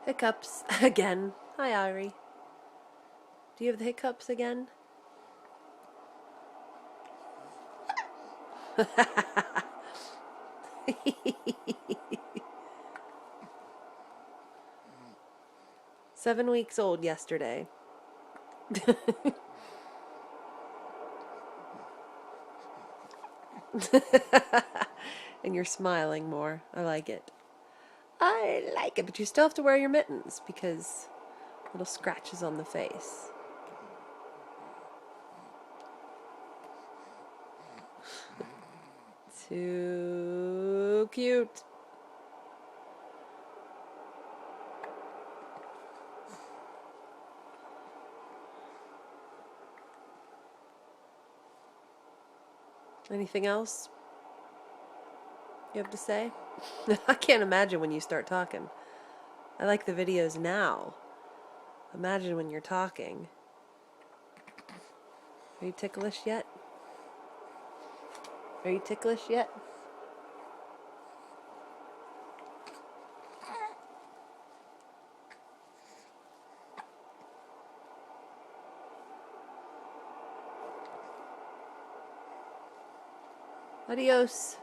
Hiccups again. Hi, Ari. Do you have the hiccups again? 7 weeks old yesterday. And you're smiling more. I like it. I like it, but you still have to wear your mittens because little scratches on the face. Too cute. Anything else you have to say? I can't imagine when you start talking. I like the videos now. Imagine when you're talking. Are you ticklish yet? Are you ticklish yet? Adios.